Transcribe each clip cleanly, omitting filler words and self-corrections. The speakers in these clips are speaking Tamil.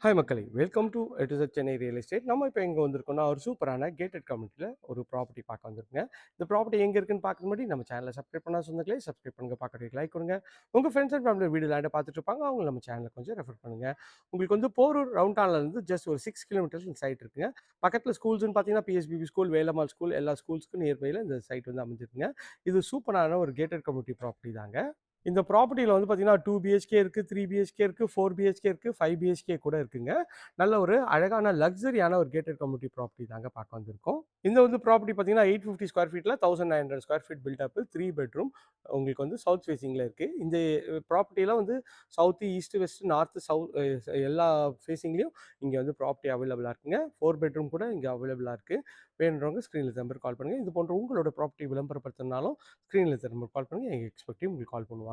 ஹாய் மக்களே, welcome to a to Chennai real estate. நம்ம இப்போ எங்கே வந்திருக்கோம்னா, ஒரு சூப்பரான கேட்டட் கம்யூனிட்டியில் ஒரு ப்ராப்பர்ட்டி பார்க்க வந்திருக்குங்க. இந்த ப்ராப்பர்ட்டி எங்கே இருக்குன்னு பார்க்க முன்னாடி நம்ம சேனலை சப்ஸ்கிரைப் பண்ணால் சொந்தங்களே சப்ஸ்கிரைப் பண்ணுங்க, பார்க்குறதுக்கு லைக் கொடுங்க. உங்கள் ஃப்ரெண்ட்ஸ் அண்ட் ஃபேமிலி வீடியோ லேண்டை பார்த்துட்டு இருப்பாங்க, அவங்க நம்ம சேனலில் கொஞ்சம் ரெஃபர் பண்ணுங்கள். உங்களுக்கு வந்து போரூர் ரவுண்ட் டான்லேருந்து ஜஸ்ட் ஒரு 6 கிலோமீட்டர்ஸ் இந்த சைட் இருக்குங்க. பக்கத்தில் ஸ்கூல்ஸ்னு பார்த்தீங்கன்னா பிஎஸ்பிபி ஸ்கூல், வேலம்மாள் ஸ்கூல், எல்லா ஸ்கூல்ஸ்க்கும் நியர்பையில் இந்த சைட் வந்து அமைஞ்சிருக்குங்க. இது சூப்பரான ஒரு கேட்டட் கம்யூனிட்டி ப்ராப்பர்ட்டி தாங்க. இந்த ப்ராப்பர்ட்டியில் வந்து பார்த்தீங்கன்னா 2 பிஹெச்கே இருக்குது, 3 பிஹெச்கே இருக்குது, 4 பிஹெச்கே இருக்குது, 5 பிஹெச்கே கூட இருக்குங்க. நல்ல ஒரு அழகான லக்ஸரியான ஒரு கேட்டட் கம்யூனிட்டி ப்ராப்பர்ட்டி தாங்க பார்க்க வந்திருக்கோம். இந்த வந்து ப்ராப்பர்ட்டி பார்த்தீங்கன்னா 850 ஸ்கொயர் ஃபீட்டில் 1900 square feet build up, 3 bedroom உங்களுக்கு வந்து சவுத் ஃபேஸிங்கில் இருக்குது. இந்த ப்ராப்பர்ட்டியில் வந்து சவுத்து, ஈஸ்ட், வெஸ்ட், நார்த்து, எல்லா ஃபேஸிங்லேயும் இங்கே வந்து ப்ராப்பர்ட்டி அவைலபிளாக இருக்குங்க. 4 பெட்ரூம் கூட இங்கே அவைலபிளாக இருக்குது. வேணுறவங்க ஸ்க்ரீனில் நம்பர் கால் பண்ணுங்கள். இது போன்ற உங்களோட ப்ராப்பர்ட்டி விளம்பரப்படுத்தினாலும் ஸ்க்ரீனில் நம்பர் கால் பண்ணுங்கள். எங்கள் எக்ஸ்பெக்டிவ் உங்களுக்கு கால் பண்ணுவாங்க.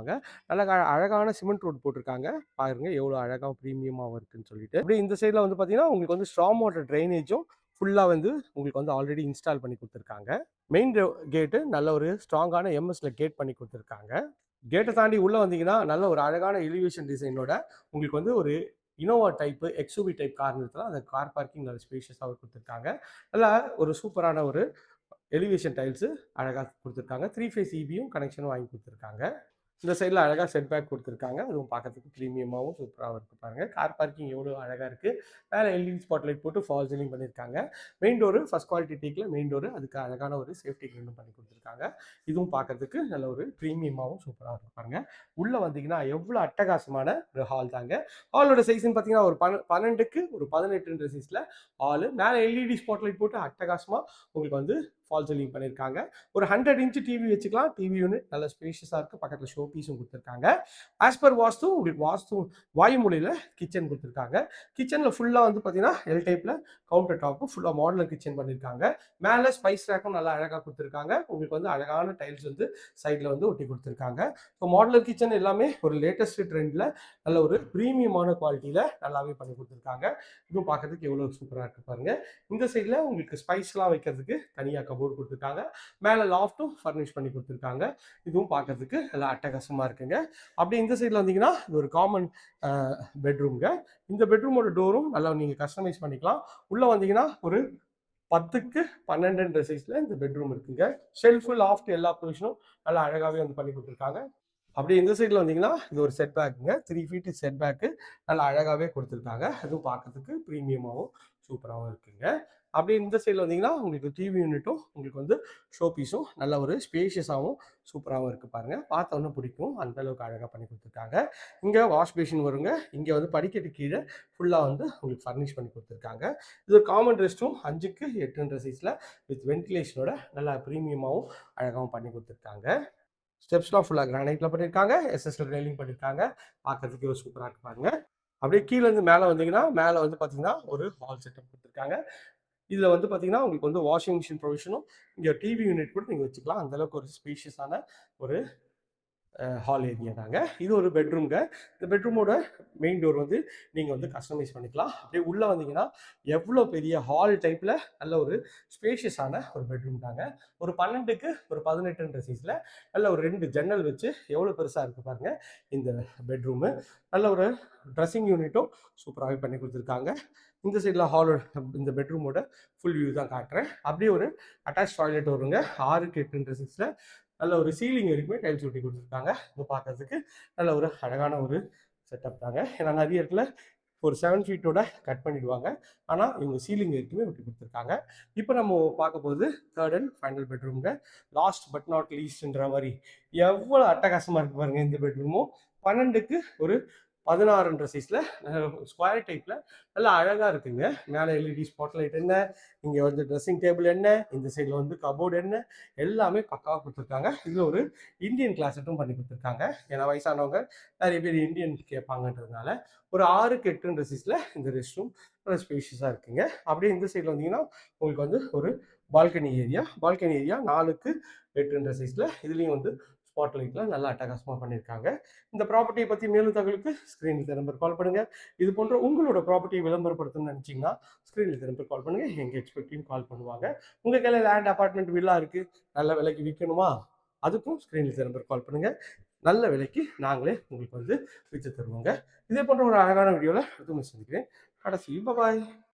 நல்ல அழகான சிமெண்ட் ரோடு போட்டிருக்காங்க. பாருங்க எவ்வளோ அழகாக ப்ரீமியமாக இருக்குன்னு சொல்லிட்டு. அப்படியே இந்த சைடில் வந்து பார்த்தீங்கன்னா உங்களுக்கு வந்து ஸ்ட்ராங் வாட்டர் ட்ரைனேஜும் ஃபுல்லாக வந்து உங்களுக்கு வந்து ஆல்ரெடி இன்ஸ்டால் பண்ணி கொடுத்துருக்காங்க. மெயின் கேட்டு நல்ல ஒரு ஸ்ட்ராங்கான எம்எஸ்ல கேட் பண்ணி கொடுத்துருக்காங்க. கேட்டை தாண்டி உள்ளே வந்தீங்கன்னா நல்ல ஒரு அழகான எலிவேஷன் டிசைனோட உங்களுக்கு வந்து ஒரு Innova type XUV type car நிறுத்தலாம். அந்த கார் பார்க்கிங் நல்ல ஸ்பேஷியஸாக கொடுத்துருக்காங்க. நல்லா ஒரு சூப்பரான ஒரு எலிவேஷன் டைல்ஸு அழகாக கொடுத்துருக்காங்க. 3 ஃபேஸ் இபியும் கனெக்ஷனும் வாங்கி கொடுத்துருக்காங்க. இந்த சைடில் அழகாக செட் பேக் கொடுத்துருக்காங்க. அதுவும் பார்க்கறதுக்கு ப்ரீமியமாகவும் சூப்பராகவும் இருக்குது பாருங்கள். கார் பார்க்கிங் எவ்வளோ அழகாக இருக்குது. மேலே எல்இடி ஸ்பாட் லைட் போட்டு ஃபால் சீலிங் பண்ணியிருக்காங்க. மெயின் டோரு ஃபஸ்ட் குவாலிட்டி டீக்கில் மெயின் டோரு, அதுக்கு அழகான ஒரு சேஃப்டி கிரில்லும் பண்ணி கொடுத்துருக்காங்க. இதுவும் பார்க்கறதுக்கு நல்ல ஒரு ப்ரீமியமாகவும் சூப்பராக இருக்கும் பாருங்கள். உள்ளே வந்தீங்கன்னா எவ்வளோ அட்டகாசமான ஒரு ஹால் தாங்க. ஹாலோட சைஸ்ன்னு பார்த்தீங்கன்னா ஒரு 12க்கு ஒரு 18 சைஸில் ஹாலு. மேலே எல்இடி ஸ்பாட் லைட் போட்டு அட்டகாசமாக உங்களுக்கு வந்து ஃபால் சீலிங் பண்ணியிருக்காங்க. ஒரு 100 இன்ச் டிவி வச்சுக்கலாம். டிவி யூனிட் நல்ல ஸ்பேஷியஸாக இருக்குது. பக்கத்தில் ஷோ பீஸும் கொடுத்துருக்காங்க. ஆஸ் பர் வாஸ்து உங்களுக்கு வாஸ்து வாயு மூலையில் கிச்சன் கொடுத்துருக்காங்க. கிச்சனில் ஃபுல்லாக வந்து பார்த்தீங்கன்னா எல் டைப்பில் கவுண்டர் டாப்பு ஃபுல்லாக மாடலர் கிச்சன் பண்ணியிருக்காங்க. மேலே ஸ்பைஸ் ரேக்கும் நல்லா அழகாக கொடுத்துருக்காங்க. உங்களுக்கு வந்து அழகான டைல்ஸ் வந்து சைடில் வந்து ஒட்டி கொடுத்துருக்காங்க. ஸோ மாடலர் கிச்சன் எல்லாமே ஒரு லேட்டஸ்ட் ட்ரெண்டில் நல்ல ஒரு ப்ரீமியமான குவாலிட்டியில் நல்லாவே பண்ணி கொடுத்துருக்காங்க. இதுவும் பார்க்கறதுக்கு எவ்வளோ சூப்பராக இருக்குது பாருங்கள். இந்த சைடில் உங்களுக்கு ஸ்பைஸ்லாம் வைக்கிறதுக்கு தனியாக கபோர்டு கொடுத்துருக்காங்க. மேலே லாஃப்ட்டும் ஃபர்னிஷ் பண்ணி கொடுத்துருக்காங்க. இதுவும் பார்க்கறதுக்கு நல்லா அட்டகாசமாக இருக்குங்க. அப்படியே இந்த சைடில் வந்தீங்கன்னா இது ஒரு காமன் பெட்ரூம்ங்க. இந்த பெட்ரூமோட டோரும் நல்லா நீங்கள் கஸ்டமைஸ் பண்ணிக்கலாம். உள்ளே வந்தீங்கன்னா ஒரு 10க்கு 12 சைஸில் இந்த பெட்ரூம் இருக்குங்க. ஷெல்ஃபு, லாஃப்ட் எல்லா பொசிஷனும் நல்லா அழகாகவே வந்து பண்ணி கொடுத்துருக்காங்க. அப்படியே இந்த சைடில் வந்தீங்கன்னா இது ஒரு செட் பேக்குங்க. 3 ஃபீட்டு செட் பேக்கு நல்லா அழகாகவே கொடுத்துருக்காங்க. அதுவும் பார்க்கறதுக்கு ப்ரீமியமாகவும் சூப்பராகவும் இருக்குங்க. அப்படியே இந்த சைடில் வந்தீங்கன்னா உங்களுக்கு டிவி யூனிட்டும் உங்களுக்கு வந்து ஷோ பீஸும் நல்ல ஒரு ஸ்பேஷியஸாகவும் சூப்பராகவும் இருக்குது பாருங்கள். பார்த்தோன்னே பிடிக்கும், அந்த அளவுக்கு அழகாக பண்ணி கொடுத்துருக்காங்க. இங்கே வாஷ் பேஷன் வருங்க. இங்கே வந்து படிக்கட்டு கீழே ஃபுல்லாக வந்து உங்களுக்கு ஃபர்னிஷ் பண்ணி கொடுத்துருக்காங்க. இது ஒரு காமன் ரெஸ்ட் ரூம் 5க்கு 8 சைஸில் வித் வென்டிலேஷனோட நல்லா ப்ரீமியமாகவும் அழகாகவும் பண்ணி கொடுத்துருக்காங்க. ஸ்டெப்ஸ்லாம் ஃபுல்லாக கிரானைட்டில் பண்ணியிருக்காங்க. எஸ்எஸ்எல் ரெயிலிங் பண்ணியிருக்காங்க. பார்க்கறதுக்கு ஒரு சூப்பராக இருக்கு பாருங்க. அப்படியே கீழேருந்து மேலே வந்தீங்கன்னா மேலே வந்து பார்த்தீங்கன்னா ஒரு ஹால் செட்டப் கொடுத்துருக்காங்க. இதில் வந்து பார்த்தீங்கன்னா உங்களுக்கு வந்து வாஷிங் மிஷின் ப்ரொவிஷனும் இங்கே டிவி யூனிட் கூட நீங்கள் வச்சுக்கலாம். அந்தளவுக்கு ஒரு ஸ்பேஷியஸான ஒரு ஹால் ஏரியா தாங்க. இது ஒரு பெட்ரூம்ங்க. இந்த பெட்ரூமோட மெயின் டோர் வந்து நீங்கள் வந்து கஸ்டமைஸ் பண்ணிக்கலாம். அப்படியே உள்ளே வந்தீங்கன்னா எவ்வளோ பெரிய ஹால் டைப்பில் நல்ல ஒரு ஸ்பேஷியஸான ஒரு பெட்ரூம் தாங்க. ஒரு 12க்கு ஒரு 18 சைஸில் நல்ல ஒரு 2 ஜன்னல் வச்சு எவ்வளோ பெருசாக இருக்குது பாருங்கள் இந்த பெட்ரூமு. நல்ல ஒரு ட்ரெஸ்ஸிங் யூனிட்டும் சூப்பராகவே பண்ணி கொடுத்துருக்காங்க. இந்த சைடில் ஹாலோட இந்த பெட்ரூமோட ஃபுல் வியூ தான் காட்டுறேன். அப்படியே ஒரு அட்டாச் டாய்லெட் வருங்க. 6க்கு 8 சைஸில் நல்ல ஒரு சீலிங் வரைக்குமே டைல்ஸ் ஒட்டி கொடுத்துருக்காங்க. இது பார்க்கறதுக்கு நல்ல ஒரு அழகான ஒரு செட்டப் தாங்க. ஏன்னா நிறைய இடத்துல ஒரு 7 ஃபீட்டோட கட் பண்ணிடுவாங்க. ஆனால் இவங்க சீலிங் வரைக்குமே ஒட்டி கொடுத்துருக்காங்க. இப்போ நம்ம பார்க்க போகுது 3rd அண்ட் ஃபைனல் பெட்ரூம்ங்க. லாஸ்ட் பட் நாட் லீஸ்ட்ன்ற மாதிரி எவ்வளோ அட்டகாசமாக இருக்கு பாருங்க. இந்த பெட்ரூமும் 12க்கு ஒரு 16 சைஸில் ஸ்கொயர் டைப்பில் நல்லா அழகாக இருக்குங்க. மேலே எல்இடி ஸ்பாட் லைட் என்ன, இங்கே வந்து ட்ரெஸ்ஸிங் டேபிள் என்ன, இந்த சைடில் வந்து கபோர்டு என்ன, எல்லாமே பக்காவாக கொடுத்துருக்காங்க. இதில் ஒரு இந்தியன் கிளாஸட்டும் பண்ணி கொடுத்துருக்காங்க. ஏன்னா வயசானவங்க நிறைய பேர் இந்தியன் கேட்பாங்கன்றதுனால ஒரு 6க்கு 8 சைஸில் இந்த ரெஸ்ட் ரூம் நல்லா ஸ்பேஷியஸாக இருக்குங்க. அப்படியே இந்த சைடில் வந்தீங்கன்னா உங்களுக்கு வந்து ஒரு பால்கனி ஏரியா 4க்கு 8 சைஸில் இதுலேயும் வந்து ஸ்பாட் லைட்லாம் நல்லா அட்டகாசமாக பண்ணியிருக்காங்க. இந்த ப்ராப்பர்ட்டியை பற்றி மேலும் தகவலுக்கு ஸ்க்ரீனில் நம்பர் கால் பண்ணுங்கள். இது போன்ற உங்களோட ப்ராப்பர்ட்டியை விளம்பரப்படுத்தணும்னு நினச்சிங்கன்னா ஸ்க்ரீனில் நம்பர் கால் பண்ணுங்கள். எங்கள் எக்ஸ்பெக்டிவ் கால் பண்ணுவாங்க. உங்கள் கையில் லேண்ட், அப்பார்ட்மெண்ட், வில்லா இருக்குது, நல்ல விலைக்கு விற்கணுமா, அதுக்கும் ஸ்க்ரீனில் நம்பர் கால் பண்ணுங்கள். நல்ல விலைக்கு நாங்களே உங்களுக்கு வந்து வித்து தருவோங்க. இதே போன்ற ஒரு அழகான வீடியோல சந்திக்கிறேன். கடைசி பாய்.